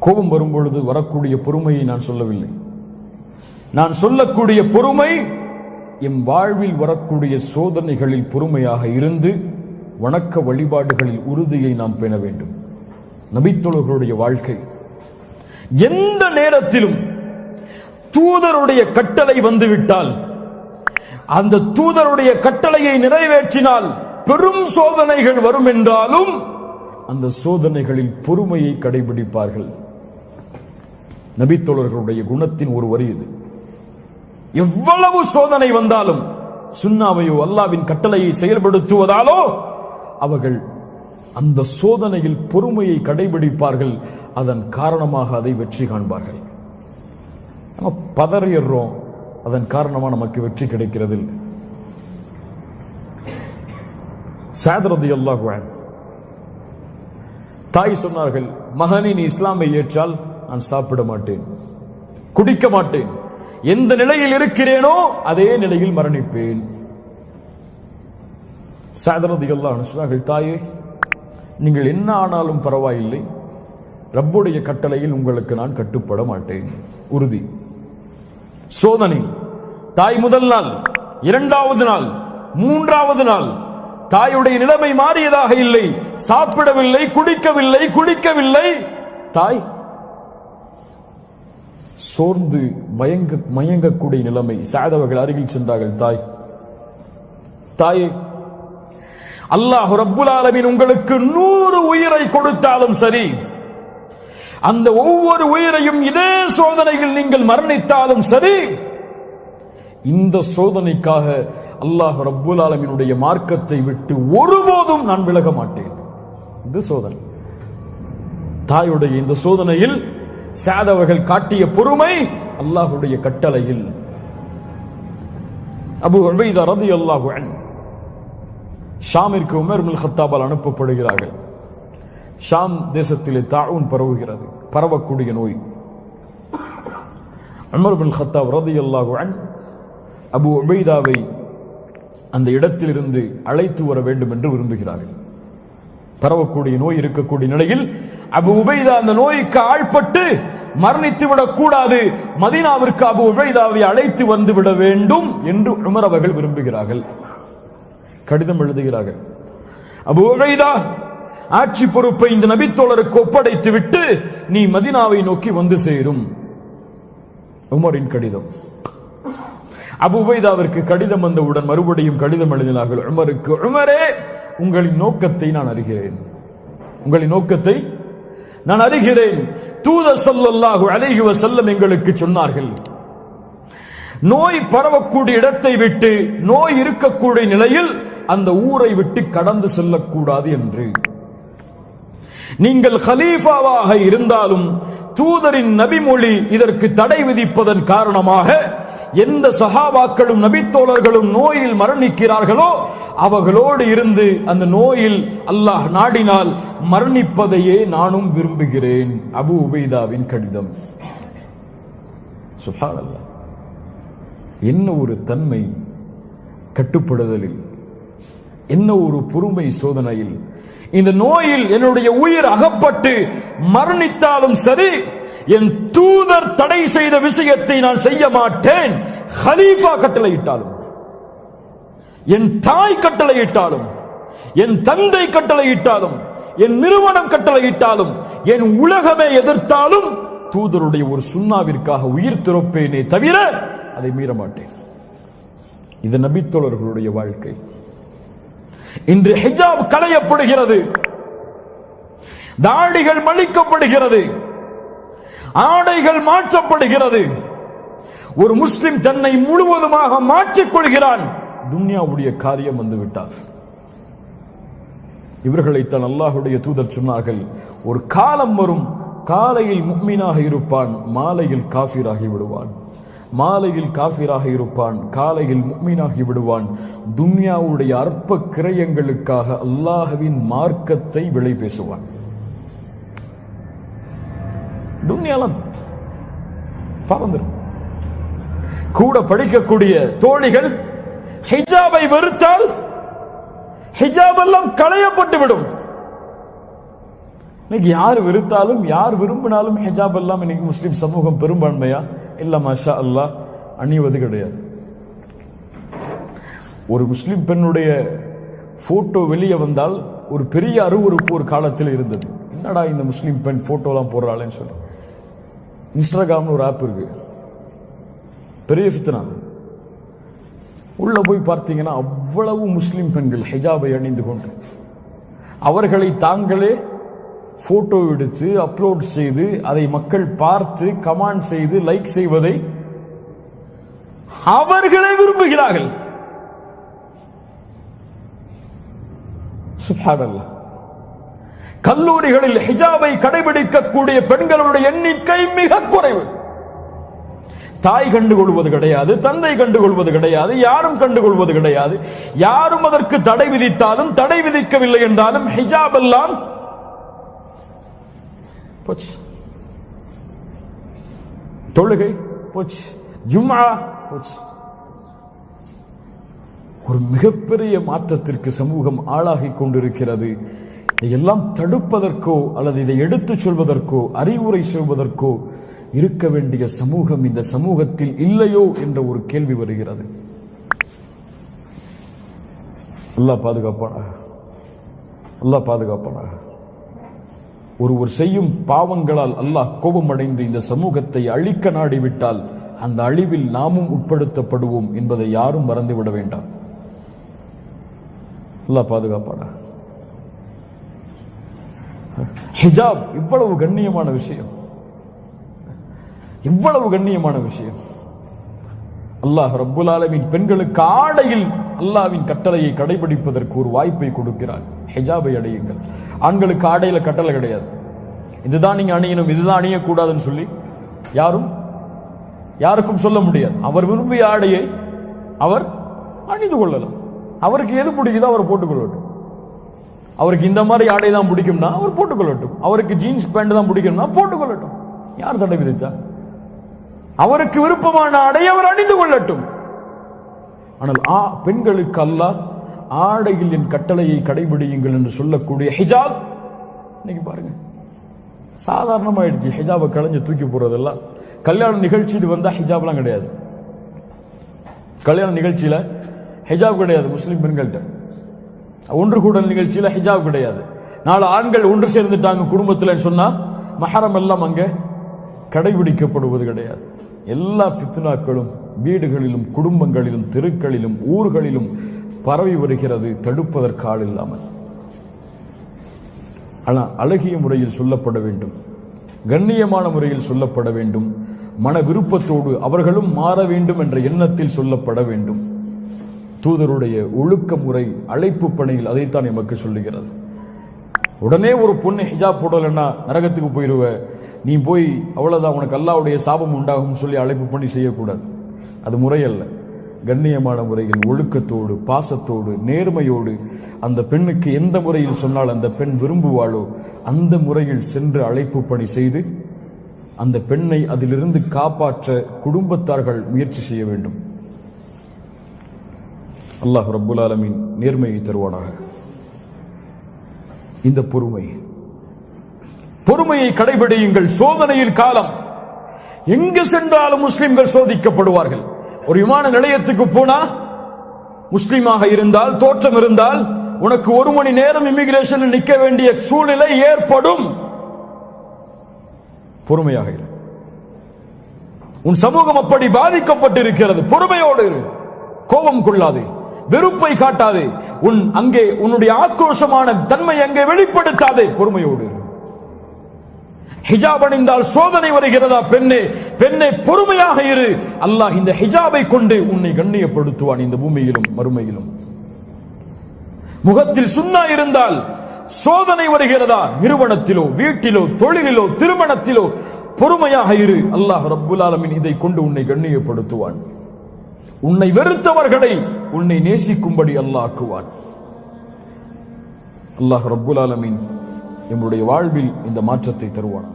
கோபம் வரும்பொழுது வரக்கூடிய பொறுமையை நான் சொல்லவில்லை. நான் சொல்லக்கூடிய பொறுமை எம் வாழ்வில் வரக்கூடிய சோதனைகளில் பொறுமையாக இருந்து வணக்க வழிபாடுகளில் உறுதியை நாம் பேண வேண்டும். நபித்தோழர்களுடைய வாழ்க்கை எந்த நேரத்திலும் தூதருடைய கட்டளை வந்துவிட்டால் அந்த தூதருடைய கட்டளையை நிறைவேற்றினால் பெரும் சோதனைகள் வரும் என்றாலும் அந்த சோதனைகளில் பொறுமையை கடைபிடிப்பார்கள். நபித்தோழர்களுடைய குணத்தின் ஒரு வரி இது. எவ்வளவு சோதனை வந்தாலும் சுன்னாவையோ அல்லாவின் கட்டளையை செயல்படுத்துவதாலோ அவர்கள் அந்த சோதனையில் பொறுமையை கடைபிடிப்பார்கள். அதன் காரணமாக அதை வெற்றி காண்பார்கள். நம்ம பதறிடுறோம், அதன் காரணமா நமக்கு வெற்றி கிடைக்கிறது. ஸஅத் ரலியல்லாஹு அன்ஹு தாய் சொன்னார்கள், மகனே நீ இஸ்லாமை ஏற்றால் நான் சாப்பிட மாட்டேன், குடிக்க மாட்டேன், எந்த நிலையில் இருக்கிறேனோ அதே நிலையில் மரணிப்பேன். ஸஅத் ரலியல்லாஹு அன்ஹு சொன்னார்கள், தாயே நீங்கள் என்ன ஆனாலும் பரவாயில்லை, ரப்புடைய கட்டளையில் உங்களுக்கு நான் கட்டுப்பட மாட்டேன். உறுதி. சோதனை. தாய் முதல் நாள், இரண்டாவது நாள், மூன்றாவது நாள் தாயுடைய நிலைமை மாறியதாக இல்லை. சாப்பிடவில்லை, குடிக்கவில்லை, குடிக்கவில்லை. தாய் சோர்ந்து மயங்கக்கூடிய நிலைமை. ஸஅத் அவர்கள் அருகில் சென்றார்கள். தாயே, அல்லாஹ் ரப்புல் ஆலமீன் உங்களுக்கு 100 உயிரை கொடுத்தாலும் சரி, அந்த ஒவ்வொரு உயிரையும் இதே சோதனையில் நீங்கள் மரணித்தாலும் சரி, இந்த சோதனைக்காக அல்லாஹ் ரப்புல் ஆலமீனுடைய மார்க்கத்தை விட்டு ஒருபோதும் நான் விலக மாட்டேன். இந்த சோதனை, தாயுடைய இந்த சோதனையில் ஸஅத் அவர்கள் காட்டிய பொறுமை அல்லாஹ்வுடைய கட்டளையில். அபூ உபைதா ரலியல்லாஹு அன்ஹு ஷாமிற்கு உமர் இப்னு கத்தாபால் அனுப்பப்படுகிறார்கள். ஷாம் தேசத்திலே தாஊன் பரவுகிறது, பரவக்கூடிய நோய். உமர் இப்னு கத்தாப் ரலியல்லாஹு அன்ஹு அபூ உபைதாவை அந்த இடத்திலிருந்து அழைத்து வர வேண்டும் என்று விரும்புகிறார்கள். பரவக்கூடிய நோய் இருக்கக்கூடிய நிலையில் அபூ உபைதா அந்த நோய்க்கு ஆள்பட்டு மரணித்து விடக் கூடாது, மதீனாவிற்கு அபூ உபைதாவை அழைத்து வந்து விட வேண்டும் என்று உமர் அவர்கள் விரும்புகிறார்கள். கடிதம் எழுதுகிறார்கள். அபூ உபைதா, ஆட்சி பொறுப்பை இந்த நபித்தோழருக்கு ஒப்படைத்து விட்டு நீ மதீனாவை நோக்கி வந்து சேரும். உமரின் கடிதம். அபூ உபைதாவிற்கு கடிதம் வந்தவுடன் மறுபடியும் கடிதம் எழுதினார்கள் உமருக்கு. உமரே, உங்களின் நோக்கத்தை நான் அறிகிறேன், உங்களின் நோக்கத்தை நான் அறிகிறேன். தூதர் ஸல்லல்லாஹு அலைஹி வஸல்லம் எங்களுக்கு சொன்னார்கள், நோய் பரவக்கூடிய இடத்தை விட்டு, நோய் இருக்கக்கூடிய நிலையில் அந்த ஊரை விட்டு கடந்து செல்லக்கூடாது என்று. நீங்கள் கலீஃபாவாக இருந்தாலும் தூதரின் நபிமொழி இதற்கு தடை விதிப்பதன் காரணமாக எந்த சஹாபாக்களும் நபித்தோழர்களும் நோயில் மரணிக்கிறார்களோ அவர்களோடு இருந்து அந்த நோயில் அல்லாஹ் நாடினால் மரணிப்பதையே நானும் விரும்புகிறேன். அபூ உபைதாவின் கடிதம். சுப்ஹானல்லாஹ், என்ன ஒரு தன்மை கட்டுப்படுதலில், என்ன ஒரு பொறுமை சோதனையில். இந்த நோயில் என்னுடைய உயிர் அகப்பட்டு மரணித்தாலும் சரி, என் தூதர் தடை செய்த விஷயத்தை நான் செய்ய மாட்டேன். கலீஃபா கட்டளையிட்டாலும், என் தாய் கட்டளையிட்டாலும், என் தந்தை கட்டளையிட்டாலும், என் நிறுவனம் கட்டளையிட்டாலும், என் உலகமே எதிர்த்தாலும் தூதருடைய ஒரு சுன்னாவிற்காக உயிர் துறப்பேனே தவிர அதை மீற மாட்டேன். இது நபித்தோழர்களுடைய வாழ்க்கை. இன்று ஹிஜாப் களையப்படுகிறது, தாடிகள் மலிக்கப்படுகிறது, ஆடைகள் மாற்றப்படுகிறது. ஒரு முஸ்லிம் தன்னை முழுவதுமாக மாற்றிக் கொள்கிறான். துன்யாவுடைய காரியம் வந்துவிட்டார். இவர்களைத்தான் அல்லாஹ்வுடைய தூதர் சொன்னார்கள், ஒரு காலம் வரும், காலையில் முஃமினாக இருப்பான், மாலையில் காஃபிராகி விடுவான். மாலையில் காஃபிராக இருப்பான், காலையில் முஃமினாகி விடுவான். துன்யாவுடைய அற்ப கிரயங்களுக்காக அல்லாஹ்வின் மார்க்கத்தை விலை பேசுவான். துன்யாலாம் பறந்துரும். கூட படிக்கக்கூடிய தோழிகள் ஹிஜாபை வெறுத்தால் ஹிஜாப் எல்லாம் களையப்பட்டு விடும். இன்னைக்கு யார் வெறுத்தாலும் யார் விரும்பினாலும் ஹிஜாப் எல்லாம் இன்னைக்கு முஸ்லிம் சமூகம் பெரும்பான்மையா இல்ல மாஷா அல்லாஹ் அணிவது கிடையாது. ஒரு முஸ்லிம் பெண்ணுடைய போட்டோ வெளியே வந்தால் ஒரு பெரிய அருவருப்பு ஒரு காலத்தில் இருந்தது. என்னடா இந்த முஸ்லிம் பெண் போட்டோலாம் போடுறாளேன்னு சொல்லி இன்ஸ்டாகிராம்னு ஒரு ஆப் இருக்கு, பெரிய ஃபித்னா. உள்ள போய் பார்த்தீங்கன்னா அவ்வளவு முஸ்லிம் பெண்கள் ஹிஜாபை அணிந்து கொண்டு அவர்களை தாங்களே போட்டோ எடுத்து அப்லோட் செய்து அதை மக்கள் பார்த்து கமெண்ட் செய்து லைக் செய்வதை அவர்களே விரும்புகிறார்கள். சுப்ஹானல்லாஹ். கல்லூரிகளில் ஹிஜாபை கடைபிடிக்கக்கூடிய பெண்களுடைய எண்ணிக்கை மிக குறைவு. தாய் கண்டுகொள்வது கிடையாது, தந்தை கண்டுகொள்வது கிடையாது, யாரும் கண்டுகொள்வது கிடையாது. யாரும் அதற்கு தடை விதித்தாலும் தடை விதிக்கவில்லை என்றாலும் ஹிஜாப் எல்லாம் போச்சு, தொழுகை போச்சு, ஜும்ஆ போச்சு. ஒரு மிகப்பெரிய மாற்றத்திற்கு சமூகம் ஆளாகி கொண்டிருக்கிறது. இதையெல்லாம் தடுப்பதற்கோ அல்லது இதை எடுத்துச் சொல்வதற்கோ அறிவுரை சொல்வதற்கோ இருக்க வேண்டிய சமூகம் இந்த சமூகத்தில் இல்லையோ என்ற ஒரு கேள்வி வருகிறது. அல்லாஹ் பாதுகாப்பானாக, அல்லாஹ் பாதுகாப்பானாக. ஒருவர் செய்யும் பாவங்களால் அல்லாஹ் கோபமடைந்து இந்த சமூகத்தை அழிக்க நாடிவிட்டால் அந்த அழிவில் நாமும் உட்படுத்தப்படுவோம் என்பதை யாரும் மறந்துவிட வேண்டாம். அல்லாஹ் பாதுகாப்பானாக. ஹிஜாப் இவ்வளவு கண்ணியமான விஷயம், இவ்வளவு கண்ணியமான விஷயம். அல்லாஹ் ரப்புல் ஆலமீன் பெண்களுக்கு ஆடையில் அல்லாஹ்வின் கட்டளையை கடைபிடிப்பதற்கு ஒரு வாய்ப்பை கொடுக்கிறார். ஹிஜாபை அணியுங்கள். ஆண்களுக்கு ஆடையில கட்டளை கிடையாது, இதுதான் நீங்க அணியணும் இதுதான் அணியக்கூடாதுன்னு சொல்லி யாருக்கும் சொல்ல முடியாது. அவர் விரும்பிய ஆடையை அவர் அணிந்து கொள்ளலாம். அவருக்கு எது பிடிக்குதோ அவர் போட்டுக்கொள்ளட்டும். அவருக்கு இந்த மாதிரி ஆடை தான் பிடிக்கும்னா அவர் போட்டுக்கொள்ளட்டும். அவருக்கு ஜீன்ஸ் பேண்ட் தான் பிடிக்கும்னா போட்டுக்கொள்ளட்டும். யார் தடை விதிச்சா? அவருக்கு விருப்பமான ஆடை அவர் அணிந்து கொள்ளட்டும். ஆனால் பெண்களுக்கு அல்லாஹ் ஆடையில் என் கட்டளையை கடைபிடியுங்கள் என்று சொல்லக்கூடிய ஹிஜாப் இன்னைக்கு பாருங்க சாதாரணமாயிடுச்சு. ஹிஜாபை களைஞ்சு தூக்கி போறதெல்லாம் கல்யாண நிகழ்ச்சிக்கு வந்தா ஹிஜாப்லாம் கிடையாது. கல்யாண நிகழ்ச்சியில ஹிஜாப் கிடையாது. முஸ்லிம் பெண்கள்கிட்ட ஒன்று கூடல் நிகழ்ச்சியில ஹிஜாப் கிடையாது. நாலு ஆண்கள் ஒன்று சேர்ந்துட்டாங்க குடும்பத்தில் சொன்னா மஹரம் எல்லாம் அங்க கடைபிடிக்கப்படுவது கிடையாது. எல்லா பித்னாக்களும் வீடுகளிலும் குடும்பங்களிலும் தெருக்களிலும் ஊர்களிலும் பரவி வருகிறது, தடுப்பதற்கு ஆள் இல்லாமல். ஆனால் அழகிய முறையில் சொல்லப்பட வேண்டும், கண்ணியமான முறையில் சொல்லப்பட வேண்டும், மன விருப்பத்தோடு அவர்களும் மாற வேண்டும் என்ற எண்ணத்தில் சொல்லப்பட வேண்டும். தூதருடைய ஒழுக்க முறை அழைப்பு பணியில் அதைத்தான் எமக்கு சொல்லுகிறது. உடனே ஒரு பொண்ணு ஹிஜாப் போடலைன்னா நரகத்துக்கு போயிருவ, நீ போய் அவ்வளவுதான் உனக்கு அல்லாஹ்வுடைய சாபம் உண்டாகும் சொல்லி அழைப்பு பண்ணி செய்யக்கூடாது. அது முறையல்ல. கண்ணியமான முறையில் ஒழுக்கத்தோடு பாசத்தோடு நேர்மையோடு அந்த பெண்ணுக்கு எந்த முறையில் சொன்னால் அந்த பெண் விரும்புவாளோ அந்த முறையில் சென்று அழைப்பு பணி செய்து அந்த பெண்ணை அதிலிருந்து காப்பாற்ற குடும்பத்தார்கள் முயற்சி செய்ய வேண்டும். அல்லாஹ் ரப்புல் ஆலமீன் நேர்மையை தருவானாக. இந்த பொறுமையை கடைபிடியுங்கள். சோதனையில் காலம், எங்கு சென்றாலும் முஸ்லிம்கள் சோதிக்கப்படுவார்கள். ஒரு விமான நிலையத்துக்கு போனா முஸ்லிமாக இருந்தால் தோற்றம் இருந்தால் உனக்கு 1 மணி நேரம் இமிகிரேஷன் நிற்க வேண்டிய சூழ்நிலை ஏற்படும். பொறுமையாக இரு. உன் சமூகம் அப்படி பாதிக்கப்பட்டிருக்கிறது. பொறுமையோடு இரு. கோபம் கொள்ளாதே, வெறுப்பை காட்டாதே, உன்னுடைய ஆக்ரோஷமான தன்மை அங்கே வெளிப்படுத்தாதே. பொறுமையோடு இரு. ஹிஜாப் அணிந்தால் சோதனை வருகிறதா? பெண்ணே பொறுமையாக இரு. அல்லாஹ் இந்த ஹிஜாபை கொண்டு உன்னை கண்ணியப்படுத்துவான் இந்த பூமியிலும் மறுமையிலும். முகத்தில் சுன்னா இருந்தால் சோதனை வருகிறதா? நிறுவனத்திலோ வீட்டிலோ தொழிலிலோ திருமணத்திலோ பொறுமையாக இரு. அல்லாஹ் ரப்புல் ஆலமீன் இதை கொண்டு உன்னை கண்ணியப்படுத்துவான். உன்னை வெறுத்தவர்களை உன்னை நேசிக்கும்படி அல்லாஹ் ஆக்குவான். அல்லாஹ் ரப்புல் ஆலமீன் நம்முடைய வாழ்வில் இந்த மாற்றத்தை தருவான்.